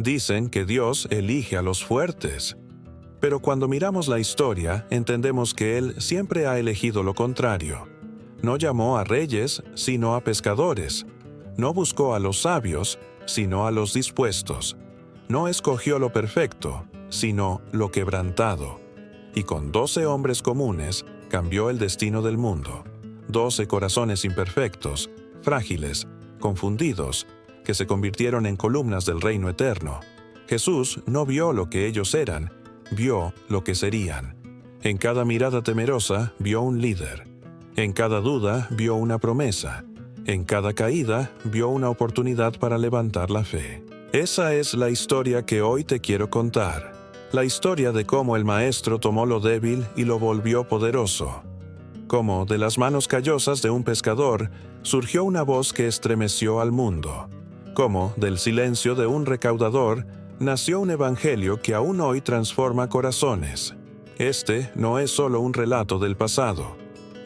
Dicen que Dios elige a los fuertes. Pero cuando miramos la historia, entendemos que Él siempre ha elegido lo contrario. No llamó a reyes, sino a pescadores. No buscó a los sabios, sino a los dispuestos. No escogió lo perfecto, sino lo quebrantado. Y con 12 hombres comunes, cambió el destino del mundo. 12 corazones imperfectos, frágiles, confundidos, que se convirtieron en columnas del reino eterno. Jesús no vio lo que ellos eran, vio lo que serían. En cada mirada temerosa vio un líder. En cada duda vio una promesa. En cada caída vio una oportunidad para levantar la fe. Esa es la historia que hoy te quiero contar. La historia de cómo el Maestro tomó lo débil y lo volvió poderoso. Cómo de las manos callosas de un pescador surgió una voz que estremeció al mundo. Cómo del silencio de un recaudador nació un evangelio que aún hoy transforma corazones. Este no es solo un relato del pasado,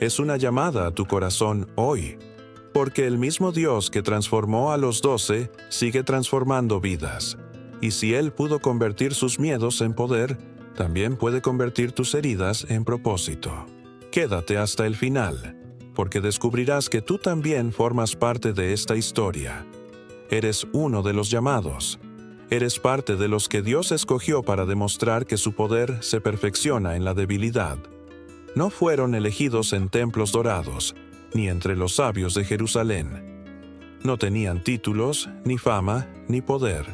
es una llamada a tu corazón hoy, porque el mismo Dios que transformó a los 12 sigue transformando vidas. Y si Él pudo convertir sus miedos en poder, también puede convertir tus heridas en propósito. Quédate hasta el final, porque descubrirás que tú también formas parte de esta historia. Eres uno de los llamados. Eres parte de los que Dios escogió para demostrar que su poder se perfecciona en la debilidad. No fueron elegidos en templos dorados, ni entre los sabios de Jerusalén. No tenían títulos, ni fama, ni poder.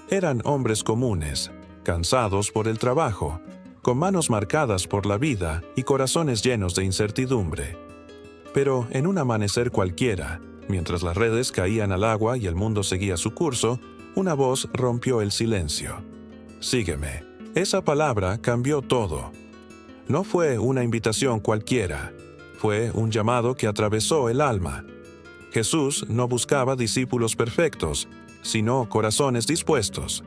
Eran hombres comunes, cansados por el trabajo, con manos marcadas por la vida y corazones llenos de incertidumbre. Pero en un amanecer cualquiera, mientras las redes caían al agua y el mundo seguía su curso, una voz rompió el silencio. Sígueme. Esa palabra cambió todo. No fue una invitación cualquiera, fue un llamado que atravesó el alma. Jesús no buscaba discípulos perfectos, sino corazones dispuestos.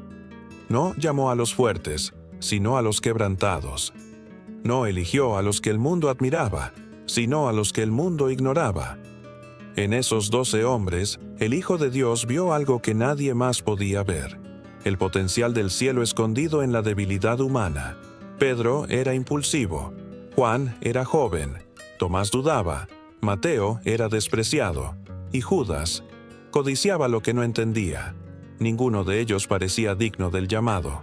No llamó a los fuertes, sino a los quebrantados. No eligió a los que el mundo admiraba, sino a los que el mundo ignoraba. En esos 12 hombres, el Hijo de Dios vio algo que nadie más podía ver: el potencial del cielo escondido en la debilidad humana. Pedro era impulsivo, Juan era joven, Tomás dudaba, Mateo era despreciado, y Judas codiciaba lo que no entendía. Ninguno de ellos parecía digno del llamado.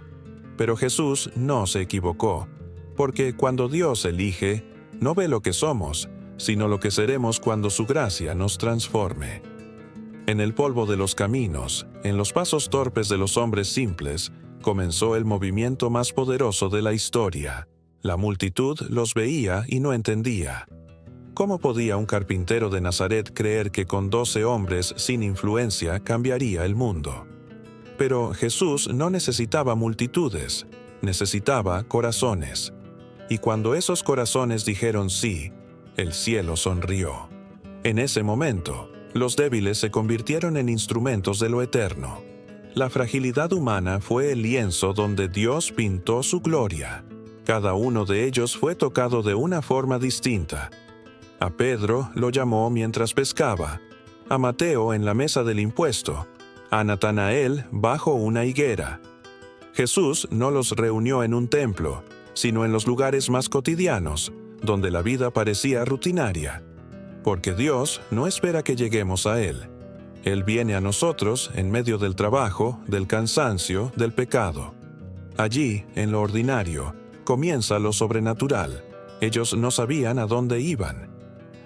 Pero Jesús no se equivocó, porque cuando Dios elige, no ve lo que somos, sino lo que seremos cuando su gracia nos transforme. En el polvo de los caminos, en los pasos torpes de los hombres simples, comenzó el movimiento más poderoso de la historia. La multitud los veía y no entendía. ¿Cómo podía un carpintero de Nazaret creer que con 12 hombres sin influencia cambiaría el mundo? Pero Jesús no necesitaba multitudes, necesitaba corazones. Y cuando esos corazones dijeron sí, el cielo sonrió. En ese momento, los débiles se convirtieron en instrumentos de lo eterno. La fragilidad humana fue el lienzo donde Dios pintó su gloria. Cada uno de ellos fue tocado de una forma distinta. A Pedro lo llamó mientras pescaba, a Mateo en la mesa del impuesto, a Natanael bajo una higuera. Jesús no los reunió en un templo, sino en los lugares más cotidianos, donde la vida parecía rutinaria. Porque Dios no espera que lleguemos a Él. Él viene a nosotros en medio del trabajo, del cansancio, del pecado. Allí, en lo ordinario, comienza lo sobrenatural. Ellos no sabían a dónde iban.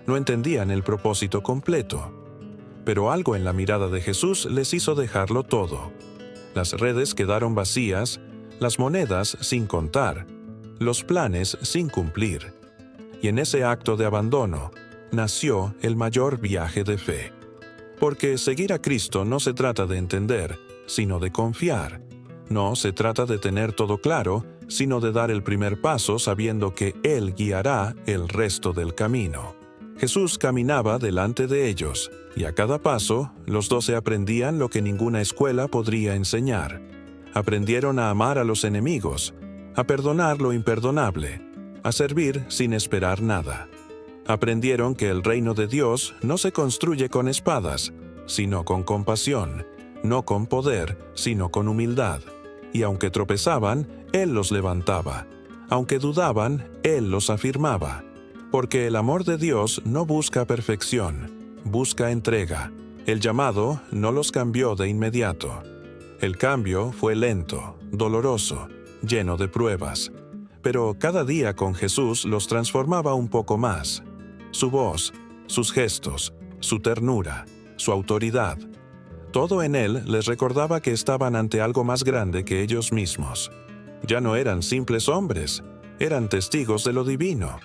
No entendían el propósito completo. Pero algo en la mirada de Jesús les hizo dejarlo todo. Las redes quedaron vacías, las monedas sin contar, los planes sin cumplir. Y en ese acto de abandono, nació el mayor viaje de fe. Porque seguir a Cristo no se trata de entender, sino de confiar. No se trata de tener todo claro, sino de dar el primer paso sabiendo que Él guiará el resto del camino. Jesús caminaba delante de ellos, y a cada paso, los 12 aprendían lo que ninguna escuela podría enseñar. Aprendieron a amar a los enemigos, a perdonar lo imperdonable, a servir sin esperar nada. Aprendieron que el reino de Dios no se construye con espadas, sino con compasión, no con poder, sino con humildad. Y aunque tropezaban, Él los levantaba. Aunque dudaban, Él los afirmaba. Porque el amor de Dios no busca perfección, busca entrega. El llamado no los cambió de inmediato. El cambio fue lento, doloroso, lleno de pruebas. Pero cada día con Jesús los transformaba un poco más. Su voz, sus gestos, su ternura, su autoridad. Todo en Él les recordaba que estaban ante algo más grande que ellos mismos. Ya no eran simples hombres, eran testigos de lo divino.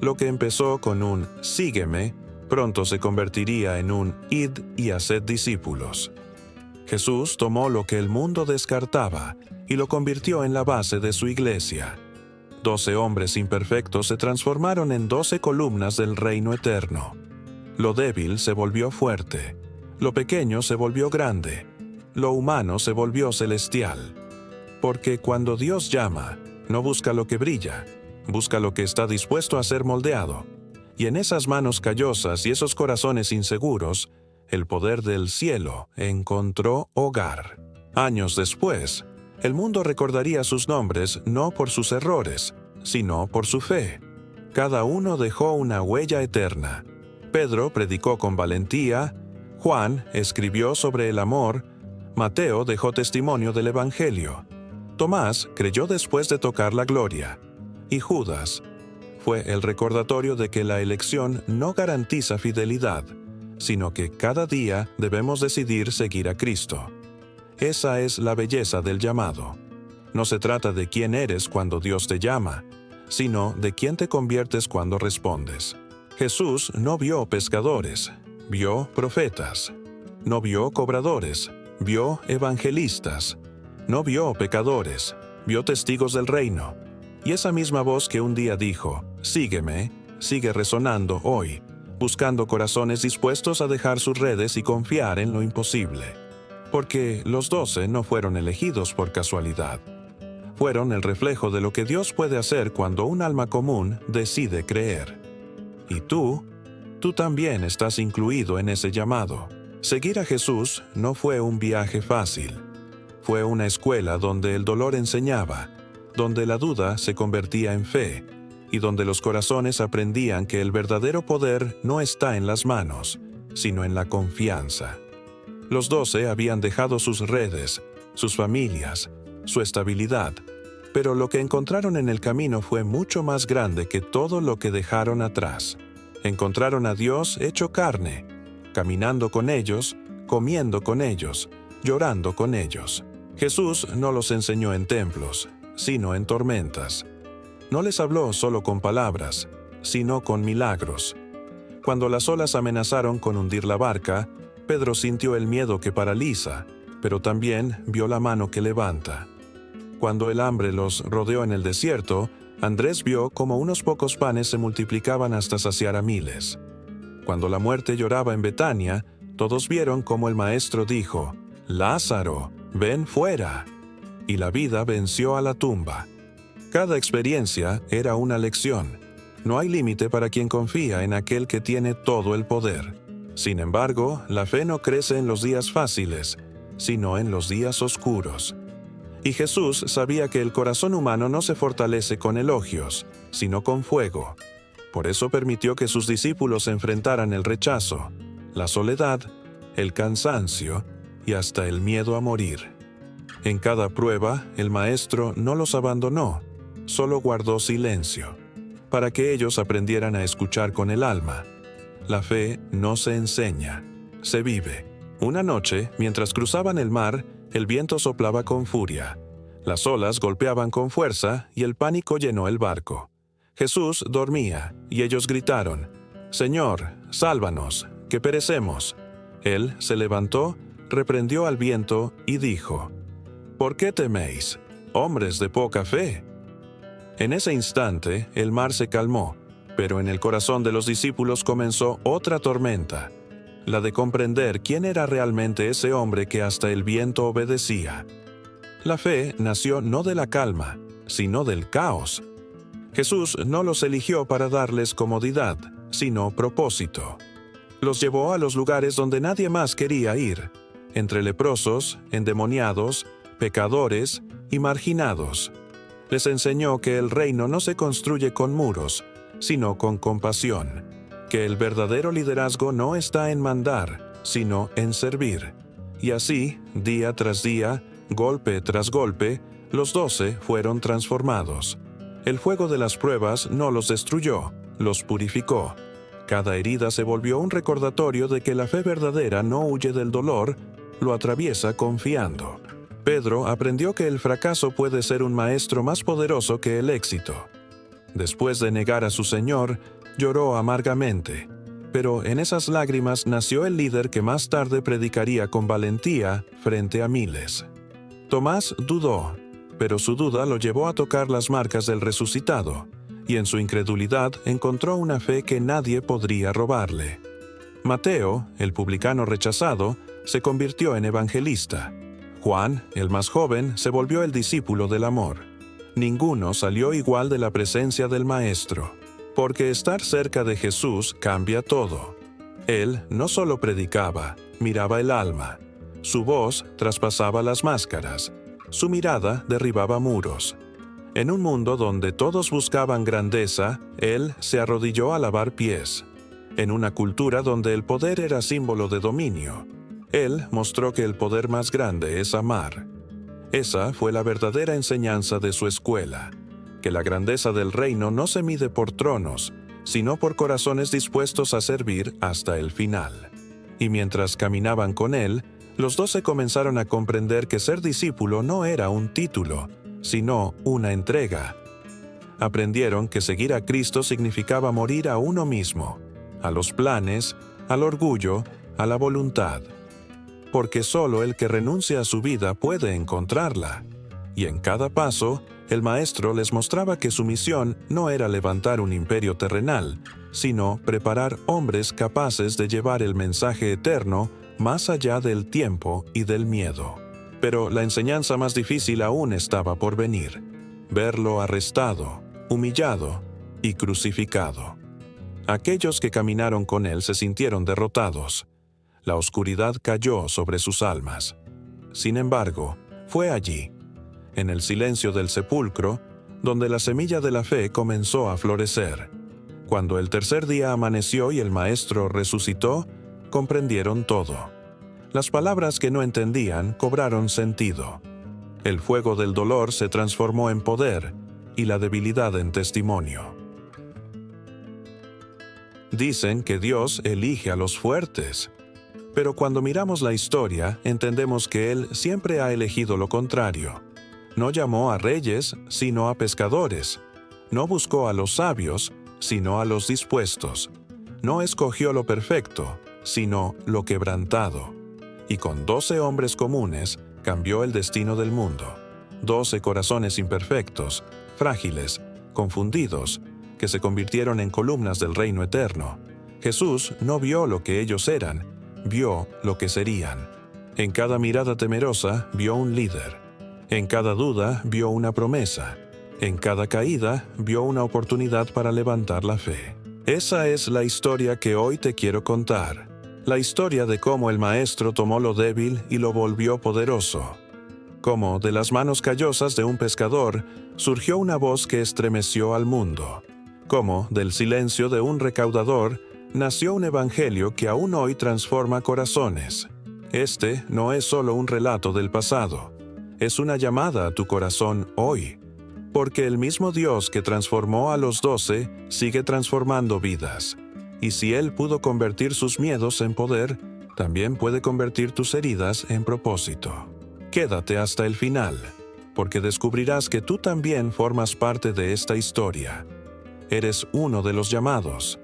Lo que empezó con un «sígueme», pronto se convertiría en un «id y haced discípulos». Jesús tomó lo que el mundo descartaba y lo convirtió en la base de su iglesia. 12 hombres imperfectos se transformaron en 12 columnas del reino eterno. Lo débil se volvió fuerte, lo pequeño se volvió grande, lo humano se volvió celestial. Porque cuando Dios llama, no busca lo que brilla, busca lo que está dispuesto a ser moldeado. Y en esas manos callosas y esos corazones inseguros, el poder del cielo encontró hogar. Años después, el mundo recordaría sus nombres no por sus errores, sino por su fe. Cada uno dejó una huella eterna. Pedro predicó con valentía, Juan escribió sobre el amor, Mateo dejó testimonio del Evangelio, Tomás creyó después de tocar la gloria, y Judas fue el recordatorio de que la elección no garantiza fidelidad, sino que cada día debemos decidir seguir a Cristo. Esa es la belleza del llamado. No se trata de quién eres cuando Dios te llama, sino de quién te conviertes cuando respondes. Jesús no vio pescadores, vio profetas. No vio cobradores, vio evangelistas. No vio pecadores, vio testigos del reino. Y esa misma voz que un día dijo, «Sígueme», sigue resonando hoy, buscando corazones dispuestos a dejar sus redes y confiar en lo imposible. Porque los 12 no fueron elegidos por casualidad. Fueron el reflejo de lo que Dios puede hacer cuando un alma común decide creer. Y tú también estás incluido en ese llamado. Seguir a Jesús no fue un viaje fácil. Fue una escuela donde el dolor enseñaba, donde la duda se convertía en fe, y donde los corazones aprendían que el verdadero poder no está en las manos, sino en la confianza. Los 12 habían dejado sus redes, sus familias, su estabilidad, pero lo que encontraron en el camino fue mucho más grande que todo lo que dejaron atrás. Encontraron a Dios hecho carne, caminando con ellos, comiendo con ellos, llorando con ellos. Jesús no los enseñó en templos, sino en tormentas. No les habló solo con palabras, sino con milagros. Cuando las olas amenazaron con hundir la barca, Pedro sintió el miedo que paraliza, pero también vio la mano que levanta. Cuando el hambre los rodeó en el desierto, Andrés vio cómo unos pocos panes se multiplicaban hasta saciar a miles. Cuando la muerte lloraba en Betania, todos vieron cómo el Maestro dijo, «Lázaro, ven fuera», y la vida venció a la tumba. Cada experiencia era una lección. No hay límite para quien confía en aquel que tiene todo el poder. Sin embargo, la fe no crece en los días fáciles, sino en los días oscuros. Y Jesús sabía que el corazón humano no se fortalece con elogios, sino con fuego. Por eso permitió que sus discípulos enfrentaran el rechazo, la soledad, el cansancio y hasta el miedo a morir. En cada prueba, el Maestro no los abandonó, solo guardó silencio, para que ellos aprendieran a escuchar con el alma. La fe no se enseña, se vive. Una noche, mientras cruzaban el mar, el viento soplaba con furia. Las olas golpeaban con fuerza y el pánico llenó el barco. Jesús dormía y ellos gritaron, «Señor, sálvanos, que perecemos». Él se levantó, reprendió al viento y dijo, «¿Por qué teméis, hombres de poca fe?». En ese instante el mar se calmó, pero en el corazón de los discípulos comenzó otra tormenta, la de comprender quién era realmente ese hombre que hasta el viento obedecía. La fe nació no de la calma, sino del caos. Jesús no los eligió para darles comodidad, sino propósito. Los llevó a los lugares donde nadie más quería ir. entre leprosos, endemoniados, pecadores y marginados. Les enseñó que el reino no se construye con muros, sino con compasión, que el verdadero liderazgo no está en mandar, sino en servir. Y así, día tras día, golpe tras golpe, los 12 fueron transformados. El fuego de las pruebas no los destruyó, los purificó. Cada herida se volvió un recordatorio de que la fe verdadera no huye del dolor, lo atraviesa confiando. Pedro aprendió que el fracaso puede ser un maestro más poderoso que el éxito. Después de negar a su Señor, lloró amargamente, pero en esas lágrimas nació el líder que más tarde predicaría con valentía frente a miles. Tomás dudó, pero su duda lo llevó a tocar las marcas del resucitado, y en su incredulidad encontró una fe que nadie podría robarle. Mateo, el publicano rechazado, se convirtió en evangelista. Juan, el más joven, se volvió el discípulo del amor. Ninguno salió igual de la presencia del Maestro, porque estar cerca de Jesús cambia todo. Él no solo predicaba, miraba el alma. Su voz traspasaba las máscaras. Su mirada derribaba muros. En un mundo donde todos buscaban grandeza, él se arrodilló a lavar pies. En una cultura donde el poder era símbolo de dominio, él mostró que el poder más grande es amar. Esa fue la verdadera enseñanza de su escuela, que la grandeza del reino no se mide por tronos, sino por corazones dispuestos a servir hasta el final. Y mientras caminaban con él, los 12 comenzaron a comprender que ser discípulo no era un título, sino una entrega. Aprendieron que seguir a Cristo significaba morir a uno mismo, a los planes, al orgullo, a la voluntad. Porque solo el que renuncia a su vida puede encontrarla. Y en cada paso, el Maestro les mostraba que su misión no era levantar un imperio terrenal, sino preparar hombres capaces de llevar el mensaje eterno más allá del tiempo y del miedo. Pero la enseñanza más difícil aún estaba por venir: verlo arrestado, humillado y crucificado. Aquellos que caminaron con él se sintieron derrotados. La oscuridad cayó sobre sus almas. Sin embargo, fue allí, en el silencio del sepulcro, donde la semilla de la fe comenzó a florecer. Cuando el tercer día amaneció y el Maestro resucitó, comprendieron todo. Las palabras que no entendían cobraron sentido. El fuego del dolor se transformó en poder y la debilidad en testimonio. Dicen que Dios elige a los fuertes, pero cuando miramos la historia entendemos que Él siempre ha elegido lo contrario. No llamó a reyes, sino a pescadores. No buscó a los sabios, sino a los dispuestos. No escogió lo perfecto, sino lo quebrantado. Y con 12 hombres comunes cambió el destino del mundo. 12 corazones imperfectos, frágiles, confundidos, que se convirtieron en columnas del reino eterno. Jesús no vio lo que ellos eran, vio lo que serían. En cada mirada temerosa vio un líder. En cada duda vio una promesa. En cada caída vio una oportunidad para levantar la fe. Esa es la historia que hoy te quiero contar. La historia de cómo el Maestro tomó lo débil y lo volvió poderoso. Cómo de las manos callosas de un pescador surgió una voz que estremeció al mundo. Cómo del silencio de un recaudador nació un evangelio que aún hoy transforma corazones. Este no es solo un relato del pasado, es una llamada a tu corazón hoy, porque el mismo Dios que transformó a los 12 sigue transformando vidas. Y si Él pudo convertir sus miedos en poder, también puede convertir tus heridas en propósito. Quédate hasta el final, porque descubrirás que tú también formas parte de esta historia. Eres uno de los llamados.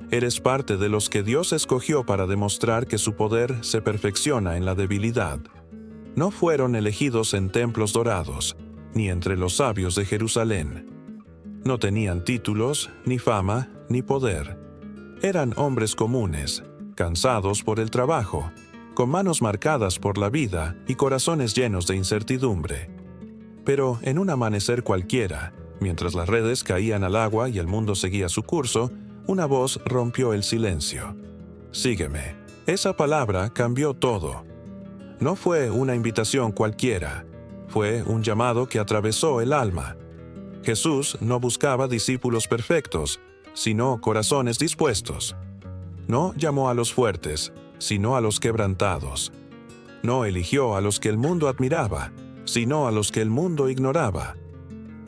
Eres parte de los que Dios escogió para demostrar que su poder se perfecciona en la debilidad. No fueron elegidos en templos dorados, ni entre los sabios de Jerusalén. No tenían títulos, ni fama, ni poder. Eran hombres comunes, cansados por el trabajo, con manos marcadas por la vida y corazones llenos de incertidumbre. Pero en un amanecer cualquiera, mientras las redes caían al agua y el mundo seguía su curso, una voz rompió el silencio. Sígueme. Esa palabra cambió todo. No fue una invitación cualquiera, fue un llamado que atravesó el alma. Jesús no buscaba discípulos perfectos, sino corazones dispuestos. No llamó a los fuertes, sino a los quebrantados. No eligió a los que el mundo admiraba, sino a los que el mundo ignoraba.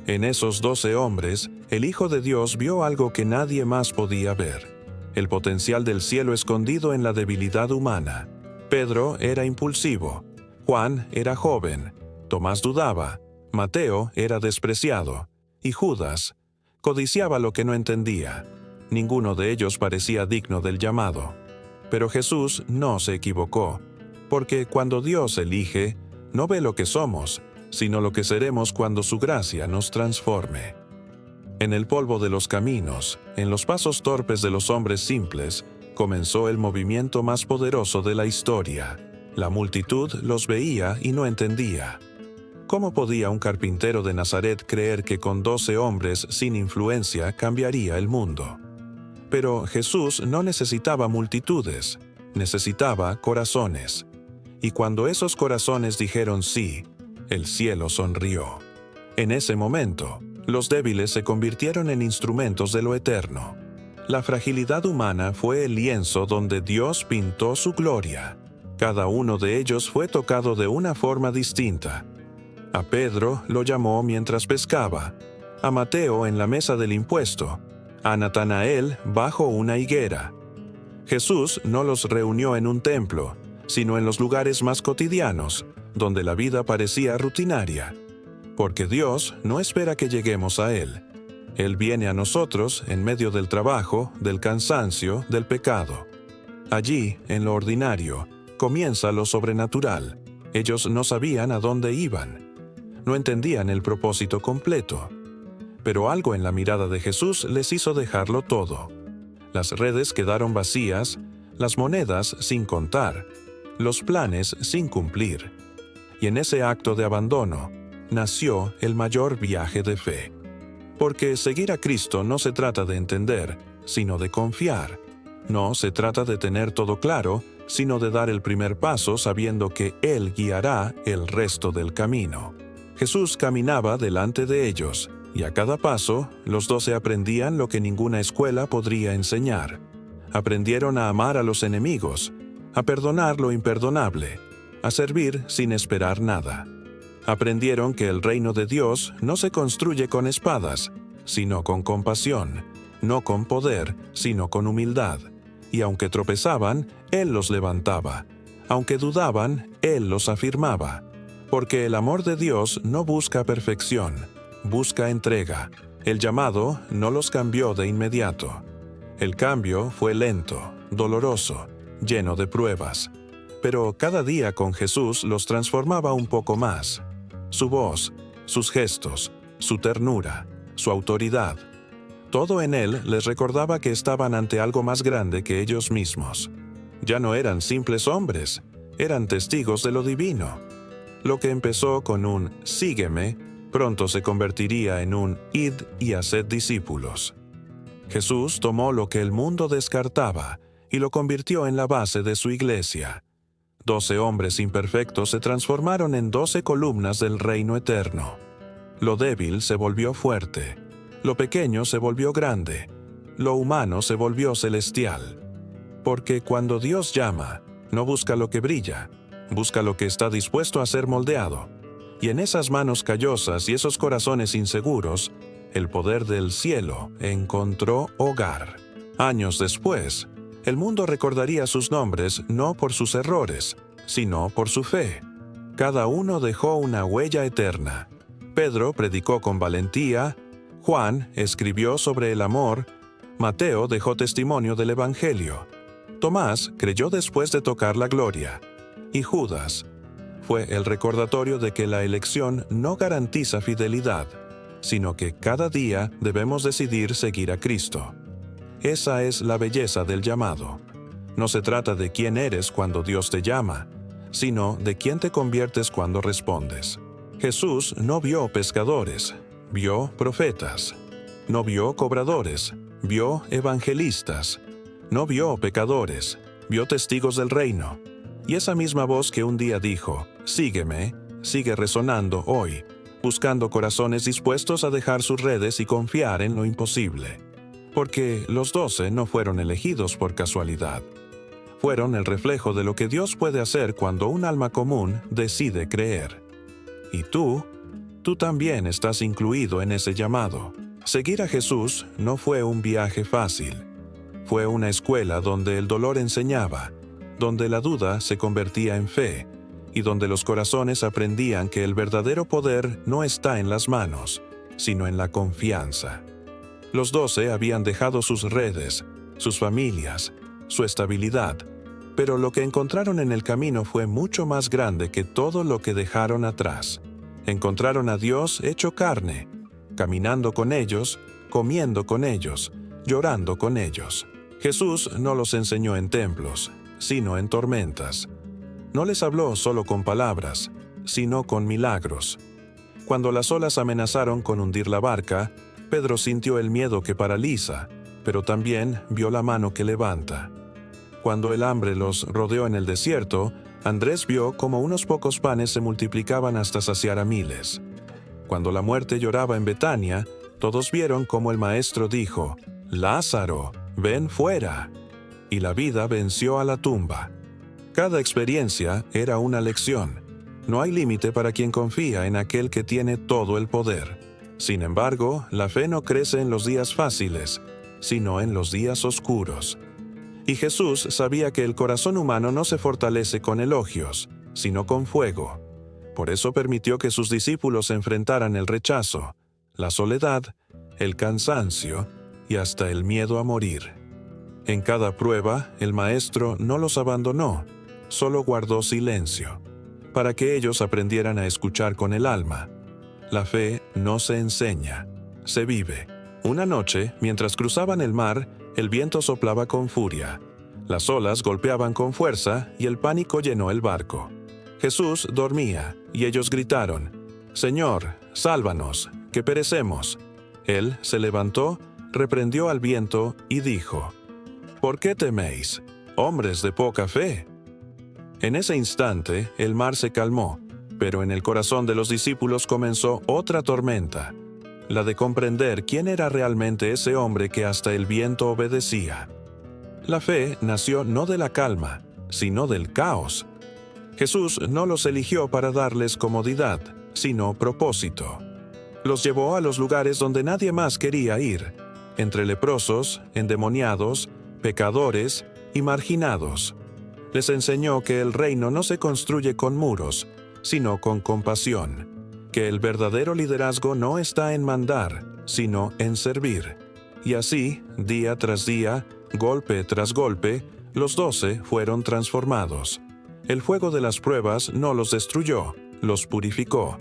En esos 12 hombres, el Hijo de Dios vio algo que nadie más podía ver: el potencial del cielo escondido en la debilidad humana. Pedro era impulsivo, Juan era joven, Tomás dudaba, Mateo era despreciado, y Judas codiciaba lo que no entendía. Ninguno de ellos parecía digno del llamado. Pero Jesús no se equivocó, porque cuando Dios elige, no ve lo que somos, sino lo que seremos cuando su gracia nos transforme. En el polvo de los caminos, en los pasos torpes de los hombres simples, comenzó el movimiento más poderoso de la historia. La multitud los veía y no entendía. ¿Cómo podía un carpintero de Nazaret creer que con 12 hombres sin influencia cambiaría el mundo? Pero Jesús no necesitaba multitudes, necesitaba corazones. Y cuando esos corazones dijeron sí, el cielo sonrió. En ese momento, los débiles se convirtieron en instrumentos de lo eterno. La fragilidad humana fue el lienzo donde Dios pintó su gloria. Cada uno de ellos fue tocado de una forma distinta. A Pedro lo llamó mientras pescaba, a Mateo en la mesa del impuesto, a Natanael bajo una higuera. Jesús no los reunió en un templo, sino en los lugares más cotidianos, donde la vida parecía rutinaria. Porque Dios no espera que lleguemos a Él. Él viene a nosotros en medio del trabajo, del cansancio, del pecado. Allí, en lo ordinario, comienza lo sobrenatural. Ellos no sabían a dónde iban. No entendían el propósito completo. Pero algo en la mirada de Jesús les hizo dejarlo todo. Las redes quedaron vacías, las monedas sin contar, los planes sin cumplir. Y en ese acto de abandono, nació el mayor viaje de fe. Porque seguir a Cristo no se trata de entender, sino de confiar. No se trata de tener todo claro, sino de dar el primer paso sabiendo que Él guiará el resto del camino. Jesús caminaba delante de ellos, y a cada paso, los 12 aprendían lo que ninguna escuela podría enseñar. Aprendieron a amar a los enemigos, a perdonar lo imperdonable, a servir sin esperar nada. Aprendieron que el reino de Dios no se construye con espadas, sino con compasión, no con poder, sino con humildad. Y aunque tropezaban, Él los levantaba. Aunque dudaban, Él los afirmaba. Porque el amor de Dios no busca perfección, busca entrega. El llamado no los cambió de inmediato. El cambio fue lento, doloroso, lleno de pruebas. Pero cada día con Jesús los transformaba un poco más. Su voz, sus gestos, su ternura, su autoridad. Todo en Él les recordaba que estaban ante algo más grande que ellos mismos. Ya no eran simples hombres, eran testigos de lo divino. Lo que empezó con un «sígueme», pronto se convertiría en un «id y haced discípulos». Jesús tomó lo que el mundo descartaba y lo convirtió en la base de su iglesia. 12 hombres imperfectos se transformaron en 12 columnas del reino eterno. Lo débil se volvió fuerte, lo pequeño se volvió grande, lo humano se volvió celestial. Porque cuando Dios llama, no busca lo que brilla, busca lo que está dispuesto a ser moldeado. Y en esas manos callosas y esos corazones inseguros, el poder del cielo encontró hogar. Años después, el mundo recordaría sus nombres no por sus errores, sino por su fe. Cada uno dejó una huella eterna. Pedro predicó con valentía, Juan escribió sobre el amor, Mateo dejó testimonio del Evangelio, Tomás creyó después de tocar la gloria, y Judas fue el recordatorio de que la elección no garantiza fidelidad, sino que cada día debemos decidir seguir a Cristo. Esa es la belleza del llamado. No se trata de quién eres cuando Dios te llama, sino de quién te conviertes cuando respondes. Jesús no vio pescadores, vio profetas. No vio cobradores, vio evangelistas. No vio pecadores, vio testigos del reino. Y esa misma voz que un día dijo, «Sígueme», sigue resonando hoy, buscando corazones dispuestos a dejar sus redes y confiar en lo imposible. Porque los 12 no fueron elegidos por casualidad. Fueron el reflejo de lo que Dios puede hacer cuando un alma común decide creer. Y tú también estás incluido en ese llamado. Seguir a Jesús no fue un viaje fácil. Fue una escuela donde el dolor enseñaba, donde la duda se convertía en fe, y donde los corazones aprendían que el verdadero poder no está en las manos, sino en la confianza. Los 12 habían dejado sus redes, sus familias, su estabilidad, pero lo que encontraron en el camino fue mucho más grande que todo lo que dejaron atrás. Encontraron a Dios hecho carne, caminando con ellos, comiendo con ellos, llorando con ellos. Jesús no los enseñó en templos, sino en tormentas. No les habló solo con palabras, sino con milagros. Cuando las olas amenazaron con hundir la barca, Pedro sintió el miedo que paraliza, pero también vio la mano que levanta. Cuando el hambre los rodeó en el desierto, Andrés vio cómo unos pocos panes se multiplicaban hasta saciar a miles. Cuando la muerte lloraba en Betania, todos vieron cómo el Maestro dijo, «Lázaro, ven fuera». Y la vida venció a la tumba. Cada experiencia era una lección. No hay límite para quien confía en aquel que tiene todo el poder. Sin embargo, la fe no crece en los días fáciles, sino en los días oscuros. Y Jesús sabía que el corazón humano no se fortalece con elogios, sino con fuego. Por eso permitió que sus discípulos enfrentaran el rechazo, la soledad, el cansancio y hasta el miedo a morir. En cada prueba, el Maestro no los abandonó, solo guardó silencio, para que ellos aprendieran a escuchar con el alma. La fe no se enseña, se vive. Una noche, mientras cruzaban el mar, el viento soplaba con furia. Las olas golpeaban con fuerza y el pánico llenó el barco. Jesús dormía, y ellos gritaron, «Señor, sálvanos, que perecemos». Él se levantó, reprendió al viento y dijo, «¿Por qué teméis, hombres de poca fe?». En ese instante, el mar se calmó, pero en el corazón de los discípulos comenzó otra tormenta, la de comprender quién era realmente ese hombre que hasta el viento obedecía. La fe nació no de la calma, sino del caos. Jesús no los eligió para darles comodidad, sino propósito. Los llevó a los lugares donde nadie más quería ir, entre leprosos, endemoniados, pecadores y marginados. Les enseñó que el reino no se construye con muros, sino con compasión, que el verdadero liderazgo no está en mandar, sino en servir. Y así, día tras día, golpe tras golpe, los 12 fueron transformados. El fuego de las pruebas no los destruyó, los purificó.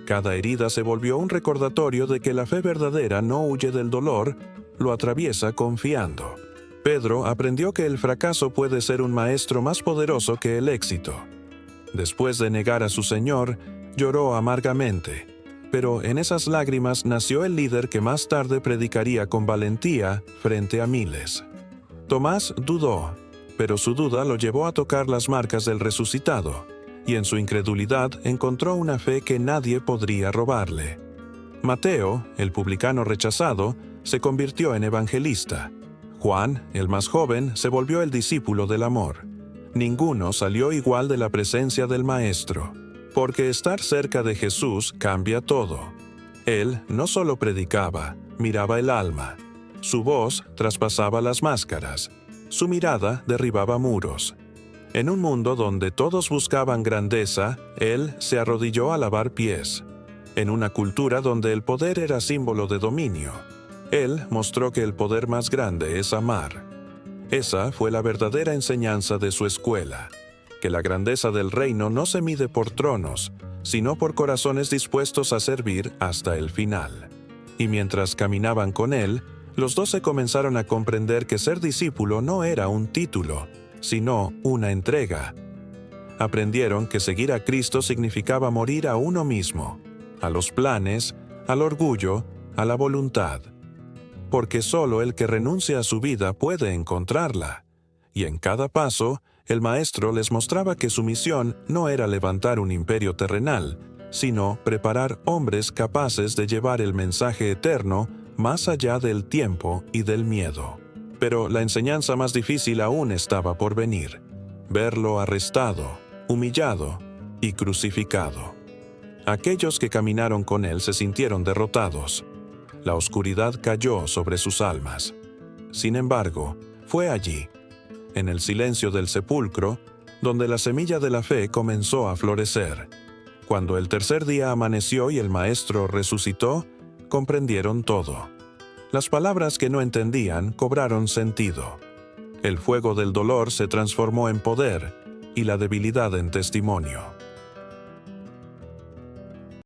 Cada herida se volvió un recordatorio de que la fe verdadera no huye del dolor, lo atraviesa confiando. Pedro aprendió que el fracaso puede ser un maestro más poderoso que el éxito. Después de negar a su Señor, lloró amargamente, pero en esas lágrimas nació el líder que más tarde predicaría con valentía frente a miles. Tomás dudó, pero su duda lo llevó a tocar las marcas del resucitado, y en su incredulidad encontró una fe que nadie podría robarle. Mateo, el publicano rechazado, se convirtió en evangelista. Juan, el más joven, se volvió el discípulo del amor. Ninguno salió igual de la presencia del Maestro, porque estar cerca de Jesús cambia todo. Él no solo predicaba, miraba el alma. Su voz traspasaba las máscaras. Su mirada derribaba muros. En un mundo donde todos buscaban grandeza, él se arrodilló a lavar pies. En una cultura donde el poder era símbolo de dominio, él mostró que el poder más grande es amar. Esa fue la verdadera enseñanza de su escuela, que la grandeza del reino no se mide por tronos, sino por corazones dispuestos a servir hasta el final. Y mientras caminaban con él, los 12 comenzaron a comprender que ser discípulo no era un título, sino una entrega. Aprendieron que seguir a Cristo significaba morir a uno mismo, a los planes, al orgullo, a la voluntad. Porque solo el que renuncia a su vida puede encontrarla, y en cada paso, El Maestro les mostraba que su misión no era levantar un imperio terrenal, sino preparar hombres capaces de llevar el mensaje eterno más allá del tiempo y del miedo. Pero la enseñanza más difícil aún estaba por venir: verlo arrestado, humillado y crucificado. Aquellos que caminaron con él se sintieron derrotados. La oscuridad cayó sobre sus almas. Sin embargo, fue allí, en el silencio del sepulcro, donde la semilla de la fe comenzó a florecer. Cuando el tercer día amaneció y el Maestro resucitó, comprendieron todo. Las palabras que no entendían cobraron sentido. El fuego del dolor se transformó en poder y la debilidad en testimonio.